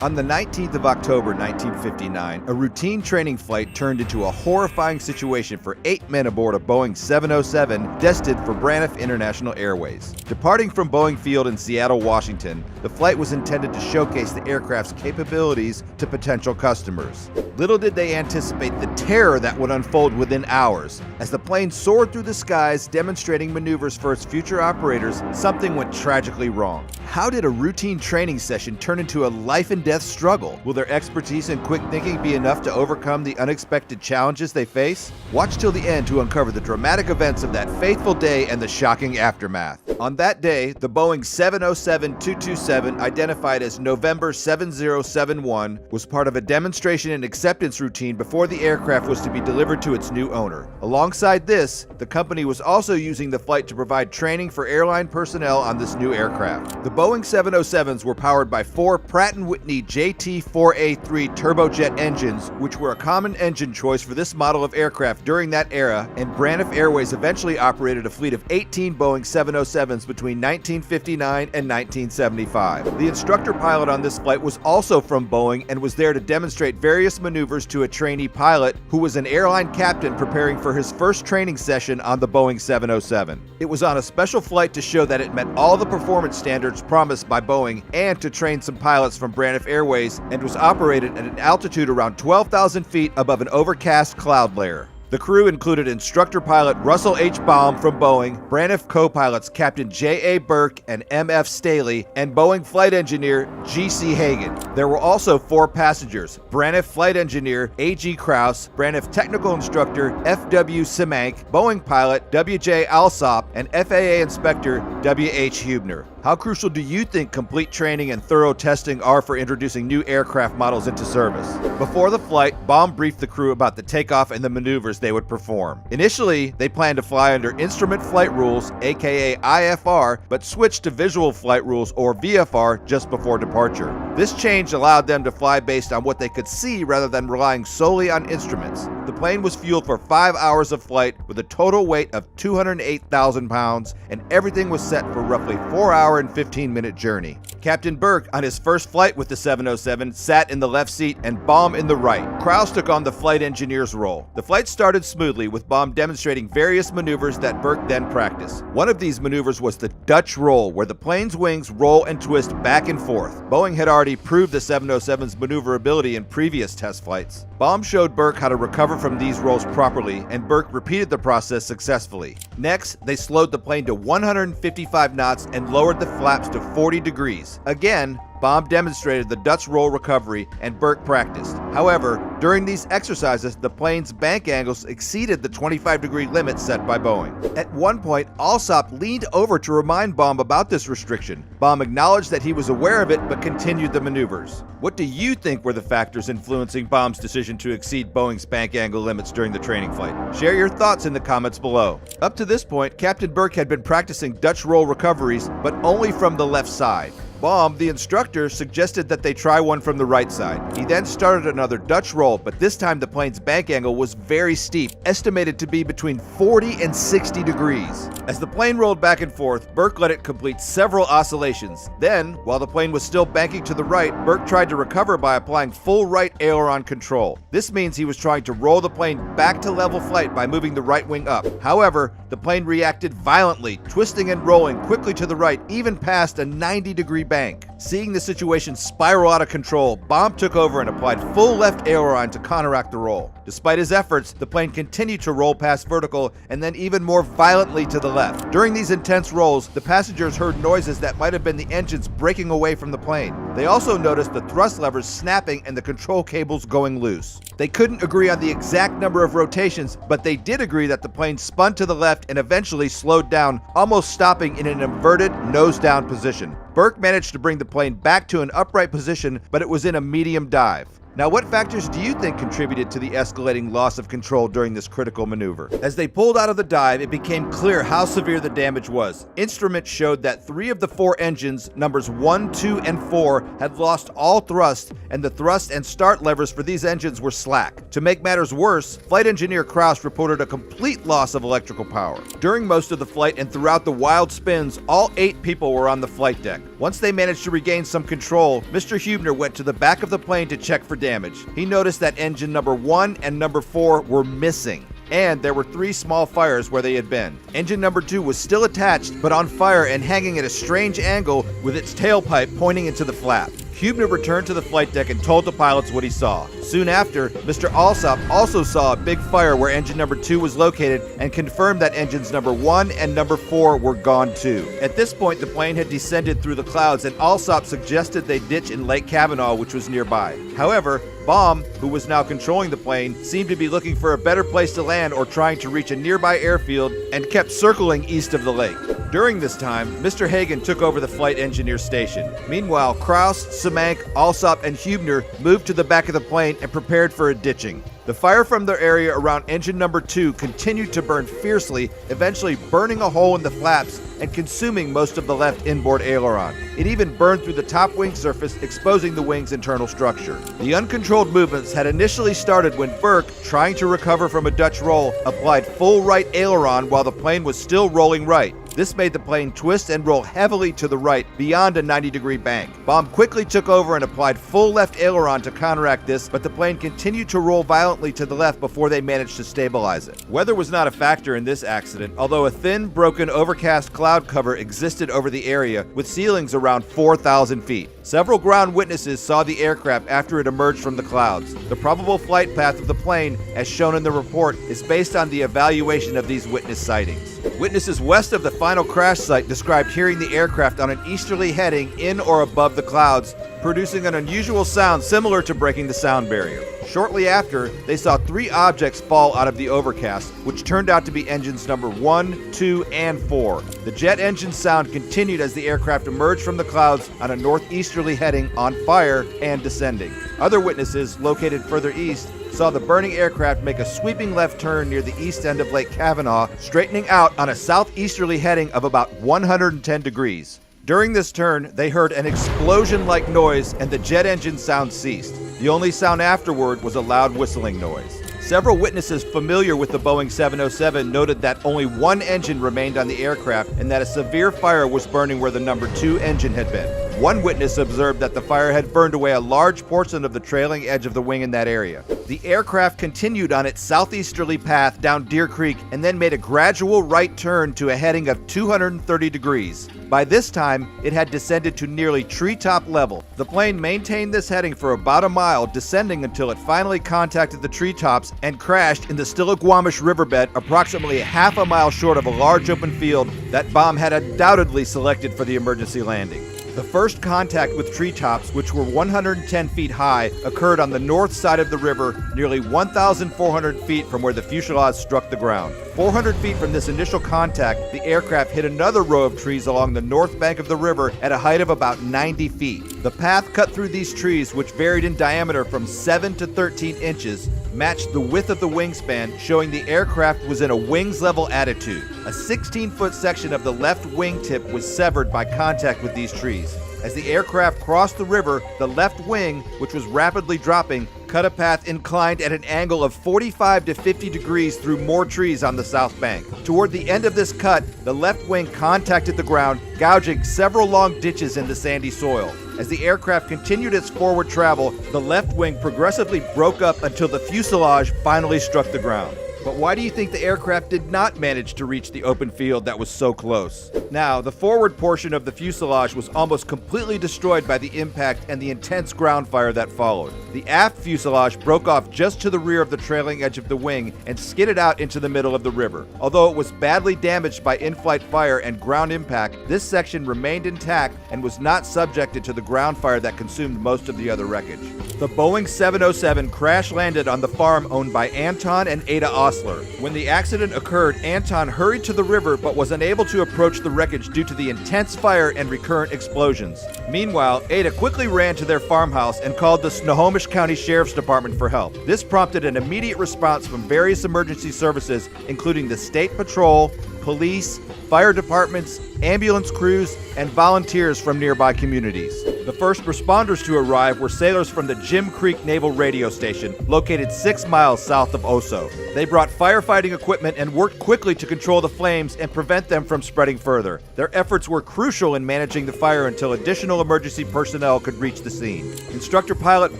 On the 19th of October 1959, a routine training flight turned into a horrifying situation for 8 men aboard a Boeing 707 destined for Braniff International Airways. Departing from Boeing Field in Seattle, Washington, the flight was intended to showcase the aircraft's capabilities to potential customers. Little did they anticipate the terror that would unfold within hours. As the plane soared through the skies, demonstrating maneuvers for its future operators, something went tragically wrong. How did a routine training session turn into a life-and-death struggle? Will their expertise and quick thinking be enough to overcome the unexpected challenges they face? Watch till the end to uncover the dramatic events of that fateful day and the shocking aftermath. On that day, the Boeing 707-227, identified as November 7071, was part of a demonstration and acceptance routine before the aircraft was to be delivered to its new owner. Alongside this, the company was also using the flight to provide training for airline personnel on this new aircraft. The Boeing 707s were powered by 4 Pratt & Whitney JT4A3 turbojet engines, which were a common engine choice for this model of aircraft during that era, and Braniff Airways eventually operated a fleet of 18 Boeing 707s between 1959 and 1975. The instructor pilot on this flight was also from Boeing and was there to demonstrate various maneuvers to a trainee pilot who was an airline captain preparing for his first training session on the Boeing 707. It was on a special flight to show that it met all the performance standards promised by Boeing and to train some pilots from Braniff Airways, and was operated at an altitude around 12,000 feet above an overcast cloud layer. The crew included instructor pilot Russell H. Baum from Boeing, Braniff co-pilots Captain J.A. Burke and M.F. Staley, and Boeing flight engineer G.C. Hagan. There were also 4 passengers: Braniff flight engineer A.G. Krause, Braniff technical instructor F.W. Simank, Boeing pilot W.J. Alsop, and FAA inspector W.H. Hubner. How crucial do you think complete training and thorough testing are for introducing new aircraft models into service? Before the flight, Baum briefed the crew about the takeoff and the maneuvers they would perform. Initially, they planned to fly under instrument flight rules, aka IFR, but switched to visual flight rules, or VFR, just before departure. This change allowed them to fly based on what they could see rather than relying solely on instruments. The plane was fueled for 5 hours of flight with a total weight of 208,000 pounds, and everything was set for roughly 4-hour and 15-minute journey. Captain Burke, on his first flight with the 707, sat in the left seat and Baum in the right. Krause took on the flight engineer's role. The flight started smoothly, with Baum demonstrating various maneuvers that Burke then practiced. One of these maneuvers was the Dutch roll, where the plane's wings roll and twist back and forth. Boeing had already proved the 707's maneuverability in previous test flights. Baum showed Burke how to recover from these rolls properly, and Burke repeated the process successfully. Next, they slowed the plane to 155 knots and lowered the flaps to 40 degrees. Again, Baum demonstrated the Dutch roll recovery and Burke practiced. However, during these exercises, the plane's bank angles exceeded the 25-degree limit set by Boeing. At one point, Alsop leaned over to remind Baum about this restriction. Baum acknowledged that he was aware of it but continued the maneuvers. What do you think were the factors influencing Baum's decision to exceed Boeing's bank angle limits during the training flight? Share your thoughts in the comments below. Up to this point, Captain Burke had been practicing Dutch roll recoveries, but only from the left side. Baum, the instructor, suggested that they try one from the right side. He then started another Dutch roll, but this time the plane's bank angle was very steep, estimated to be between 40 and 60 degrees. As the plane rolled back and forth, Burke let it complete several oscillations. Then, while the plane was still banking to the right, Burke tried to recover by applying full right aileron control. This means he was trying to roll the plane back to level flight by moving the right wing up. However, the plane reacted violently, twisting and rolling quickly to the right, even past a 90-degree bank. Seeing the situation spiral out of control, Baum took over and applied full left aileron to counteract the roll. Despite his efforts, the plane continued to roll past vertical and then even more violently to the left. During these intense rolls, the passengers heard noises that might have been the engines breaking away from the plane. They also noticed the thrust levers snapping and the control cables going loose. They couldn't agree on the exact number of rotations, but they did agree that the plane spun to the left and eventually slowed down, almost stopping in an inverted nose-down position. Burke managed to bring the plane back to an upright position, but it was in a medium dive. Now, what factors do you think contributed to the escalating loss of control during this critical maneuver? As they pulled out of the dive, it became clear how severe the damage was. Instruments showed that 3 of the 4 engines, numbers 1, 2, and 4, had lost all thrust, and the thrust and start levers for these engines were slack. To make matters worse, Flight Engineer Krause reported a complete loss of electrical power. During most of the flight and throughout the wild spins, all 8 people were on the flight deck. Once they managed to regain some control, Mr. Huebner went to the back of the plane to check for damage. He noticed that engine number 1 and number 4 were missing, and there were 3 small fires where they had been. Engine number 2 was still attached, but on fire and hanging at a strange angle with its tailpipe pointing into the flap. Huebner returned to the flight deck and told the pilots what he saw. Soon after, Mr. Alsop also saw a big fire where engine number 2 was located and confirmed that engines number 1 and number 4 were gone too. At this point, the plane had descended through the clouds, and Alsop suggested they ditch in Lake Kavanaugh, which was nearby. However, Baum, who was now controlling the plane, seemed to be looking for a better place to land or trying to reach a nearby airfield and kept circling east of the lake. During this time, Mr. Hagen took over the flight engineer station. Meanwhile, Krause, Semank, Alsop, and Huebner moved to the back of the plane and prepared for a ditching. The fire from their area around engine number 2 continued to burn fiercely, eventually burning a hole in the flaps and consuming most of the left inboard aileron. It even burned through the top wing surface, exposing the wing's internal structure. The uncontrolled movements had initially started when Burke, trying to recover from a Dutch roll, applied full right aileron while the plane was still rolling right. This made the plane twist and roll heavily to the right beyond a 90-degree bank. Baum quickly took over and applied full left aileron to counteract this, but the plane continued to roll violently to the left before they managed to stabilize it. Weather was not a factor in this accident, although a thin, broken, overcast cloud cover existed over the area with ceilings around 4,000 feet. Several ground witnesses saw the aircraft after it emerged from the clouds. The probable flight path of the plane, as shown in the report, is based on the evaluation of these witness sightings. Witnesses west of the final crash site described hearing the aircraft on an easterly heading in or above the clouds, producing an unusual sound similar to breaking the sound barrier. Shortly after, they saw 3 objects fall out of the overcast, which turned out to be engines number 1, 2, and 4. The jet engine sound continued as the aircraft emerged from the clouds on a northeasterly heading on fire and descending. Other witnesses, located further east, saw the burning aircraft make a sweeping left turn near the east end of Lake Kavanaugh, straightening out on a southeasterly heading of about 110 degrees. During this turn, they heard an explosion-like noise and the jet engine sound ceased. The only sound afterward was a loud whistling noise. Several witnesses familiar with the Boeing 707 noted that only 1 engine remained on the aircraft and that a severe fire was burning where the number 2 engine had been. One witness observed that the fire had burned away a large portion of the trailing edge of the wing in that area. The aircraft continued on its southeasterly path down Deer Creek and then made a gradual right turn to a heading of 230 degrees. By this time, it had descended to nearly treetop level. The plane maintained this heading for about a mile, descending until it finally contacted the treetops and crashed in the Stillaguamish riverbed approximately half a mile short of a large open field that Baum had undoubtedly selected for the emergency landing. The first contact with treetops, which were 110 feet high, occurred on the north side of the river, nearly 1,400 feet from where the fuselage struck the ground. 400 feet from this initial contact, the aircraft hit another row of trees along the north bank of the river at a height of about 90 feet. The path cut through these trees, which varied in diameter from 7 to 13 inches, matched the width of the wingspan, showing the aircraft was in a wings-level attitude. A 16-foot section of the left wingtip was severed by contact with these trees. As the aircraft crossed the river, the left wing, which was rapidly dropping, cut a path inclined at an angle of 45 to 50 degrees through more trees on the south bank. Toward the end of this cut, the left wing contacted the ground, gouging several long ditches in the sandy soil. As the aircraft continued its forward travel, the left wing progressively broke up until the fuselage finally struck the ground. But why do you think the aircraft did not manage to reach the open field that was so close? Now, the forward portion of the fuselage was almost completely destroyed by the impact and the intense ground fire that followed. The aft fuselage broke off just to the rear of the trailing edge of the wing and skidded out into the middle of the river. Although it was badly damaged by in-flight fire and ground impact, this section remained intact and was not subjected to the ground fire that consumed most of the other wreckage. The Boeing 707 crash landed on the farm owned by Anton and Ada Austin. hustler. When the accident occurred, Anton hurried to the river but was unable to approach the wreckage due to the intense fire and recurrent explosions. Meanwhile, Ada quickly ran to their farmhouse and called the Snohomish County Sheriff's Department for help. This prompted an immediate response from various emergency services, including the State Patrol, police, fire departments, ambulance crews, and volunteers from nearby communities. The first responders to arrive were sailors from the Jim Creek Naval Radio Station, located 6 miles south of Oso. They brought firefighting equipment and worked quickly to control the flames and prevent them from spreading further. Their efforts were crucial in managing the fire until additional emergency personnel could reach the scene. Instructor pilot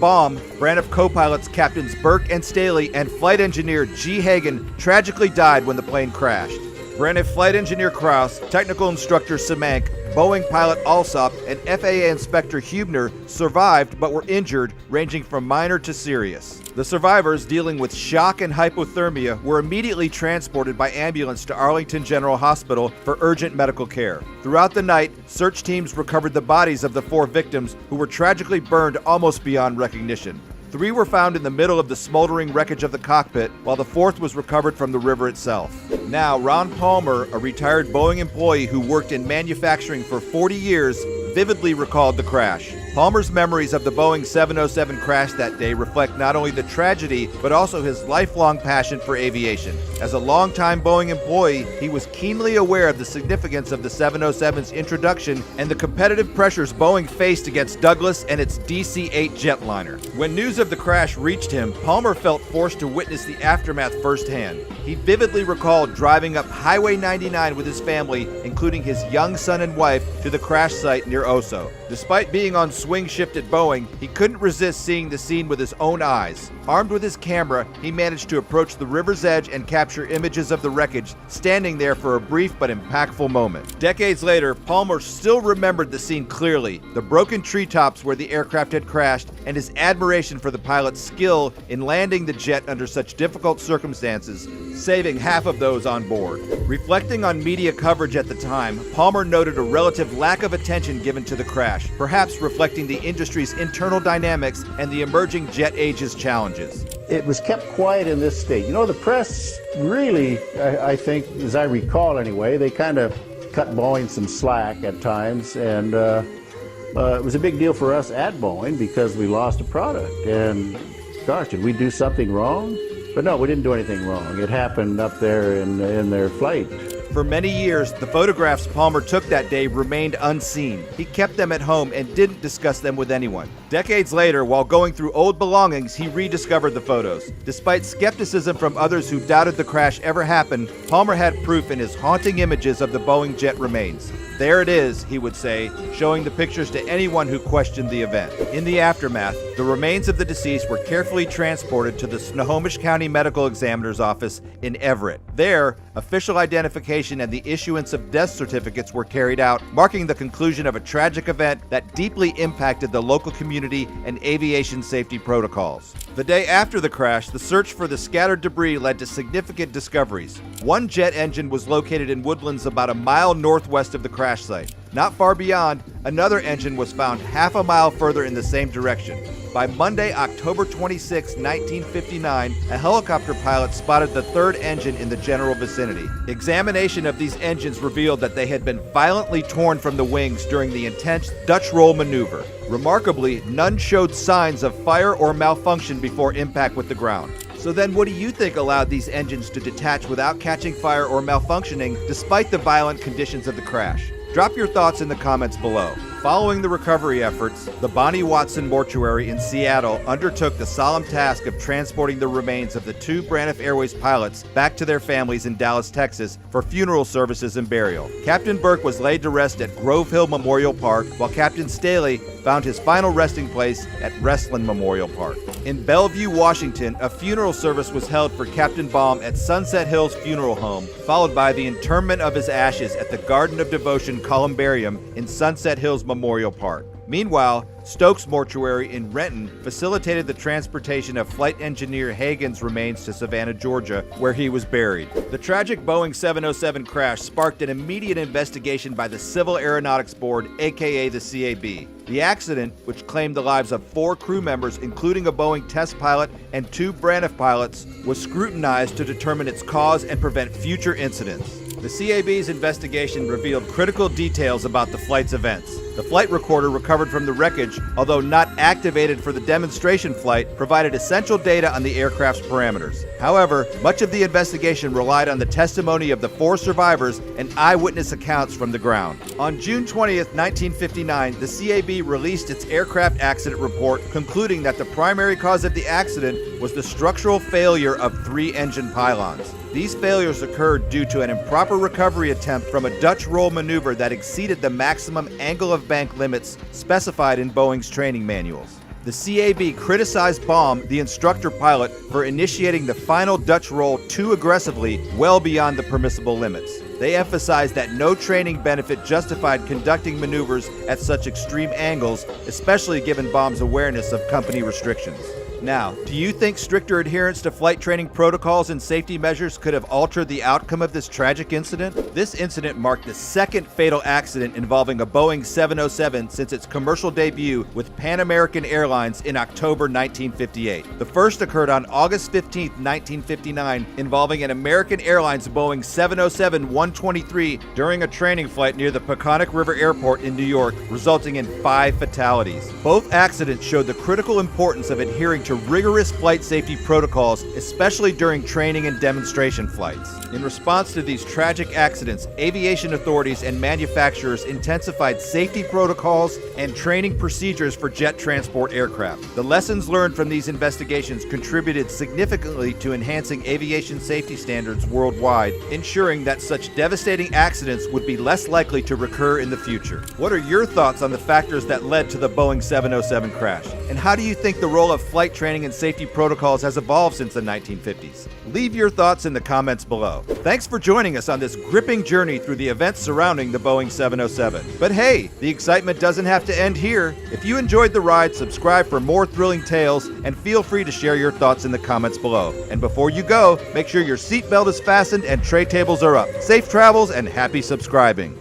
Baum, Braniff co-pilots Captains Burke and Staley, and flight engineer G. Hagen tragically died when the plane crashed. Braniff flight engineer Kraus, technical instructor Semank, Boeing pilot Alsop, and FAA inspector Hubner survived but were injured, ranging from minor to serious. The survivors, dealing with shock and hypothermia, were immediately transported by ambulance to Arlington General Hospital for urgent medical care. Throughout the night, search teams recovered the bodies of the 4 victims, who were tragically burned almost beyond recognition. 3 were found in the middle of the smoldering wreckage of the cockpit, while the 4th was recovered from the river itself. Now, Ron Palmer, a retired Boeing employee who worked in manufacturing for 40 years, vividly recalled the crash. Palmer's memories of the Boeing 707 crash that day reflect not only the tragedy, but also his lifelong passion for aviation. As a longtime Boeing employee, he was keenly aware of the significance of the 707's introduction and the competitive pressures Boeing faced against Douglas and its DC-8 jetliner. When news of the crash reached him, Palmer felt forced to witness the aftermath firsthand. He vividly recalled driving up Highway 99 with his family, including his young son and wife, to the crash site near Oso. Despite being on swing shift at Boeing, he couldn't resist seeing the scene with his own eyes. Armed with his camera, he managed to approach the river's edge and capture images of the wreckage, standing there for a brief but impactful moment. Decades later, Palmer still remembered the scene clearly, the broken treetops where the aircraft had crashed, and his admiration for the pilot's skill in landing the jet under such difficult circumstances, saving half of those on board. Reflecting on media coverage at the time, Palmer noted a relative lack of attention given to the crash, perhaps reflecting the industry's internal dynamics and the emerging jet age's challenges. It was kept quiet in this state. You know, the press really, I think, as I recall anyway, they kind of cut Boeing some slack at times, and it was a big deal for us at Boeing because we lost a product. And gosh, did we do something wrong? But no, we didn't do anything wrong. It happened up there in their flight. For many years, the photographs Palmer took that day remained unseen. He kept them at home and didn't discuss them with anyone. Decades later, while going through old belongings, he rediscovered the photos. Despite skepticism from others who doubted the crash ever happened, Palmer had proof in his haunting images of the Boeing jet remains. There it is, he would say, showing the pictures to anyone who questioned the event. In the aftermath, the remains of the deceased were carefully transported to the Snohomish County Medical Examiner's office in Everett. There, official identification and the issuance of death certificates were carried out, marking the conclusion of a tragic event that deeply impacted the local community and aviation safety protocols. The day after the crash, the search for the scattered debris led to significant discoveries. One jet engine was located in woodlands about a mile northwest of the crash site. Not far beyond, another engine was found half a mile further in the same direction. By Monday, October 26, 1959, a helicopter pilot spotted the third engine in the general vicinity. Examination of these engines revealed that they had been violently torn from the wings during the intense Dutch roll maneuver. Remarkably, none showed signs of fire or malfunction before impact with the ground. So then what do you think allowed these engines to detach without catching fire or malfunctioning despite the violent conditions of the crash? Drop your thoughts in the comments below. Following the recovery efforts, the Bonnie Watson Mortuary in Seattle undertook the solemn task of transporting the remains of the 2 Braniff Airways pilots back to their families in Dallas, Texas for funeral services and burial. Captain Burke was laid to rest at Grove Hill Memorial Park, while Captain Staley found his final resting place at Westland Memorial Park. In Bellevue, Washington, a funeral service was held for Captain Baum at Sunset Hills Funeral Home, followed by the interment of his ashes at the Garden of Devotion Columbarium in Sunset Hills Memorial Park. Meanwhile, Stokes Mortuary in Renton facilitated the transportation of flight engineer Hagen's remains to Savannah, Georgia, where he was buried. The tragic Boeing 707 crash sparked an immediate investigation by the Civil Aeronautics Board, aka the CAB. The accident, which claimed the lives of 4 crew members, including a Boeing test pilot and 2 Braniff pilots, was scrutinized to determine its cause and prevent future incidents. The CAB's investigation revealed critical details about the flight's events. The flight recorder recovered from the wreckage, although not activated for the demonstration flight, provided essential data on the aircraft's parameters. However, much of the investigation relied on the testimony of the 4 survivors and eyewitness accounts from the ground. On June 20th, 1959, the CAB released its aircraft accident report, concluding that the primary cause of the accident was the structural failure of 3 engine pylons. These failures occurred due to an improper recovery attempt from a Dutch roll maneuver that exceeded the maximum angle of bank limits specified in Boeing's training manuals. The CAB criticized Baum, the instructor pilot, for initiating the final Dutch roll too aggressively, well beyond the permissible limits. They emphasized that no training benefit justified conducting maneuvers at such extreme angles, especially given Baum's awareness of company restrictions. Now, do you think stricter adherence to flight training protocols and safety measures could have altered the outcome of this tragic incident? This incident marked the 2nd fatal accident involving a Boeing 707 since its commercial debut with Pan American Airlines in October 1958. The first occurred on August 15, 1959, involving an American Airlines Boeing 707-123 during a training flight near the Peconic River Airport in New York, resulting in 5 fatalities. Both accidents showed the critical importance of adhering to rigorous flight safety protocols, especially during training and demonstration flights. In response to these tragic accidents, aviation authorities and manufacturers intensified safety protocols and training procedures for jet transport aircraft. The lessons learned from these investigations contributed significantly to enhancing aviation safety standards worldwide, ensuring that such devastating accidents would be less likely to recur in the future. What are your thoughts on the factors that led to the Boeing 707 crash? And how do you think the role of flight training and safety protocols has evolved since the 1950s? Leave your thoughts in the comments below. Thanks for joining us on this gripping journey through the events surrounding the Boeing 707. But hey, the excitement doesn't have to end here. If you enjoyed the ride, subscribe for more thrilling tales, and feel free to share your thoughts in the comments below. And before you go, make sure your seatbelt is fastened and tray tables are up. Safe travels and happy subscribing.